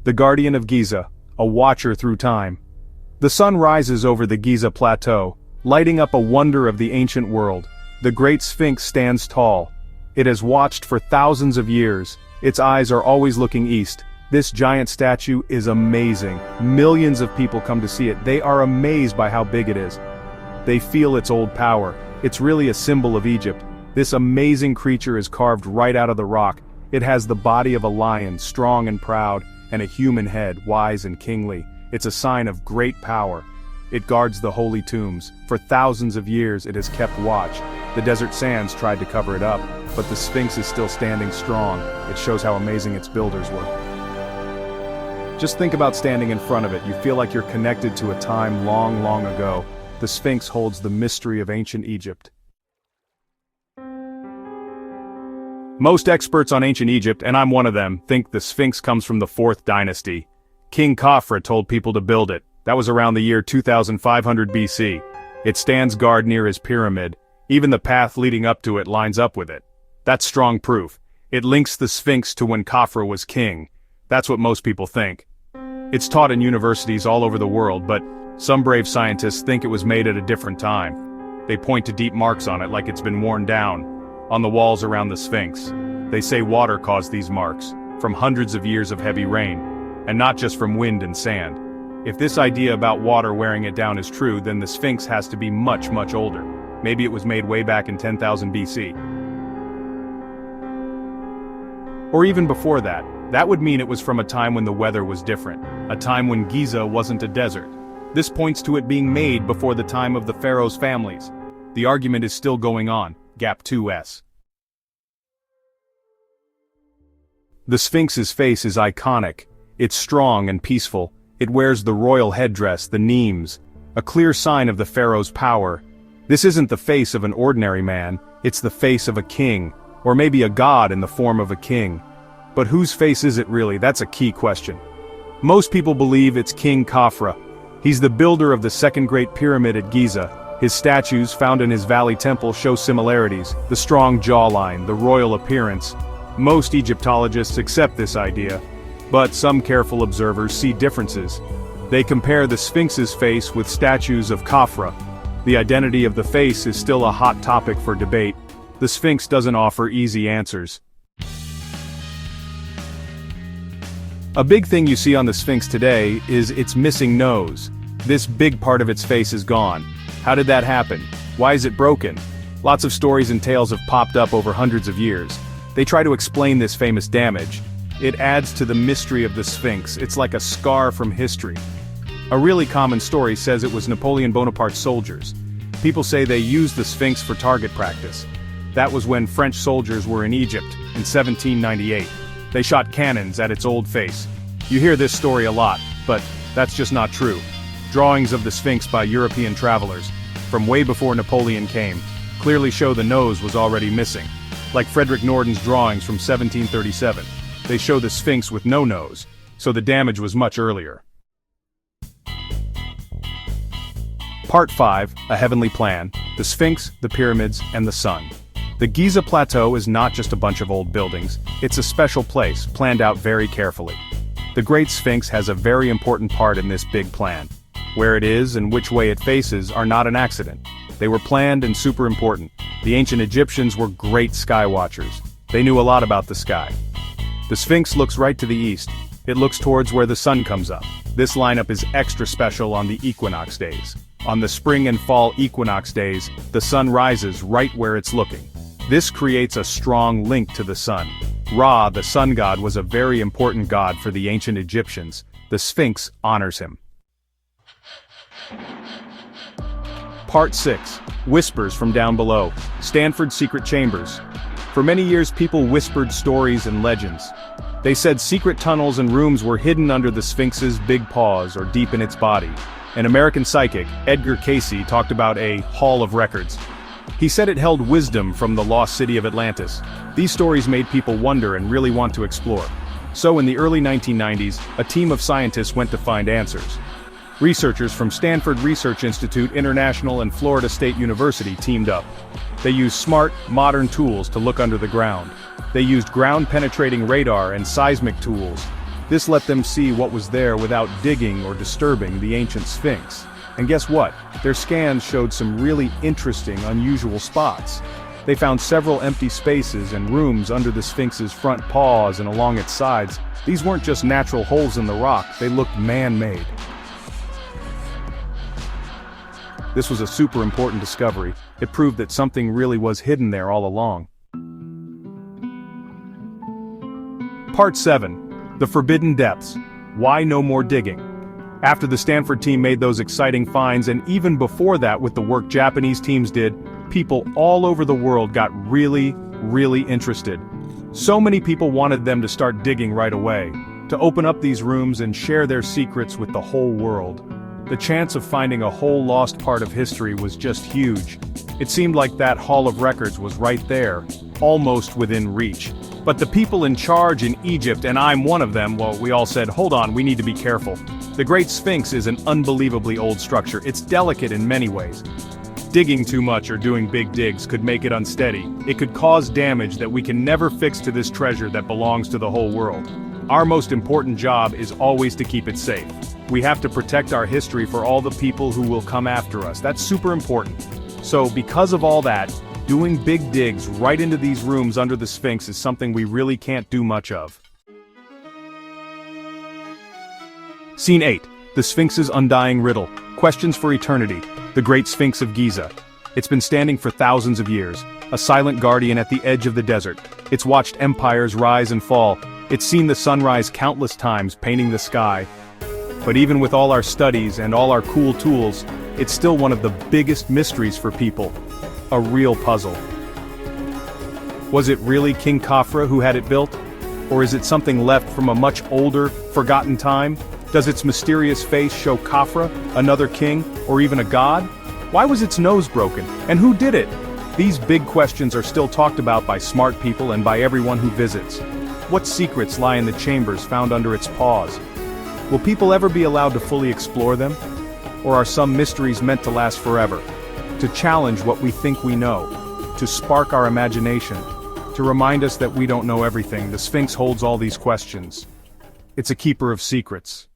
the guardian of Giza, a watcher through time. The sun rises over the Giza plateau, lighting up a wonder of the ancient world. The Great Sphinx stands tall. It has watched for thousands of years. Its eyes are always looking east. This giant statue is amazing. Millions of people come to see it. They are amazed by how big it is. They feel its old power. It's really a symbol of Egypt. This amazing creature is carved right out of the rock. It has the body of a lion, strong and proud, and a human head, wise and kingly. It's a sign of great power. It guards the holy tombs. For thousands of years it has kept watch. The desert sands tried to cover it up, but the Sphinx is still standing strong. It shows how amazing its builders were. Just think about standing in front of it. You feel like you're connected to a time long, long ago. The Sphinx holds the mystery of ancient Egypt. Most experts on ancient Egypt, and I'm one of them, think the Sphinx comes from the 4th dynasty. King Khafre told people to build it. That was around the year 2500 BC. It stands guard near his pyramid. Even the path leading up to it lines up with it. That's strong proof. It links the Sphinx to when Khafre was king. That's what most people think. It's taught in universities all over the world, but some brave scientists think it was made at a different time. They point to deep marks on it like it's been worn down, on the walls around the Sphinx. They say water caused these marks, from hundreds of years of heavy rain, and not just from wind and sand. If this idea about water wearing it down is true, then the Sphinx has to be much, much older. Maybe it was made way back in 10,000 BC. Or even before that. That would mean it was from a time when the weather was different, a time when Giza wasn't a desert. This points to it being made before the time of the pharaoh's families. The argument is still going on. Gap 2S. The Sphinx's face is iconic. It's strong and peaceful. It wears the royal headdress, the nemes, a clear sign of the pharaoh's power. This isn't the face of an ordinary man, it's the face of a king, or maybe a god in the form of a king. But whose face is it really? That's a key question. Most people believe it's King Khafre. He's the builder of the second Great Pyramid at Giza. His statues, found in his valley temple, show similarities: the strong jawline, the royal appearance. Most Egyptologists accept this idea, but some careful observers see differences. They compare the Sphinx's face with statues of Khafre. The identity of the face is still a hot topic for debate. The Sphinx doesn't offer easy answers. A big thing you see on the Sphinx today is its missing nose. This big part of its face is gone. How did that happen? Why is it broken? Lots of stories and tales have popped up over hundreds of years. They try to explain this famous damage. It adds to the mystery of the Sphinx. It's like a scar from history. A really common story says it was Napoleon Bonaparte's soldiers. People say they used the Sphinx for target practice. That was when French soldiers were in Egypt, in 1798. They shot cannons at its old face. You hear this story a lot, but that's just not true. Drawings of the Sphinx by European travelers, from way before Napoleon came, clearly show the nose was already missing. Like Frederick Norden's drawings from 1737. They show the Sphinx with no nose, so the damage was much earlier. Part 5, A Heavenly Plan, the Sphinx, the Pyramids, and the Sun. The Giza Plateau is not just a bunch of old buildings, it's a special place, planned out very carefully. The Great Sphinx has a very important part in this big plan. Where it is and which way it faces are not an accident. They were planned and super important. The ancient Egyptians were great sky watchers. They knew a lot about the sky. The Sphinx looks right to the east. It looks towards where the sun comes up. This lineup is extra special on the equinox days. On the spring and fall equinox days, the sun rises right where it's looking. This creates a strong link to the sun. Ra, the sun god, was a very important god for the ancient Egyptians. The Sphinx honors him. Part 6. Whispers from Down Below. Stanford's Secret Chambers. For many years people whispered stories and legends. They said secret tunnels and rooms were hidden under the Sphinx's big paws or deep in its body. An American psychic, Edgar Cayce, talked about a Hall of Records. He said it held wisdom from the lost city of Atlantis. These stories made people wonder and really want to explore. So in the early 1990s, a team of scientists went to find answers. Researchers from Stanford Research Institute International and Florida State University teamed up. They used smart, modern tools to look under the ground. They used ground-penetrating radar and seismic tools. This let them see what was there without digging or disturbing the ancient Sphinx. And guess what? Their scans showed some really interesting, unusual spots. They found several empty spaces and rooms under the Sphinx's front paws and along its sides. These weren't just natural holes in the rock, they looked man-made. This was a super important discovery. It proved that something really was hidden there all along. Part 7. The Forbidden Depths. Why no more digging? After the Stanford team made those exciting finds, and even before that with the work Japanese teams did, people all over the world got really interested. So many people wanted them to start digging right away, to open up these rooms and share their secrets with the whole world. The chance of finding a whole lost part of history was just huge. It seemed like that Hall of Records was right there, almost within reach. But the people in charge in Egypt, and I'm one of them, well, we all said, hold on, we need to be careful. The Great Sphinx is an unbelievably old structure. It's delicate in many ways. Digging too much or doing big digs could make it unsteady. It could cause damage that we can never fix to this treasure that belongs to the whole world. Our most important job is always to keep it safe. We have to protect our history for all the people who will come after us. That's super important. So because of all that, doing big digs right into these rooms under the Sphinx is something we really can't do much of. Scene 8. The Sphinx's Undying Riddle. Questions for Eternity. The Great Sphinx of Giza. It's been standing for thousands of years, a silent guardian at the edge of the desert. It's watched empires rise and fall. It's seen the sun rise countless times, painting the sky. But even with all our studies and all our cool tools, it's still one of the biggest mysteries for people. A real puzzle. Was it really King Khafra who had it built? Or is it something left from a much older, forgotten time? Does its mysterious face show Khafra, another king, or even a god? Why was its nose broken, and who did it? These big questions are still talked about by smart people and by everyone who visits. What secrets lie in the chambers found under its paws? Will people ever be allowed to fully explore them? Or are some mysteries meant to last forever? To challenge what we think we know, to spark our imagination, to remind us that we don't know everything, the Sphinx holds all these questions. It's a keeper of secrets.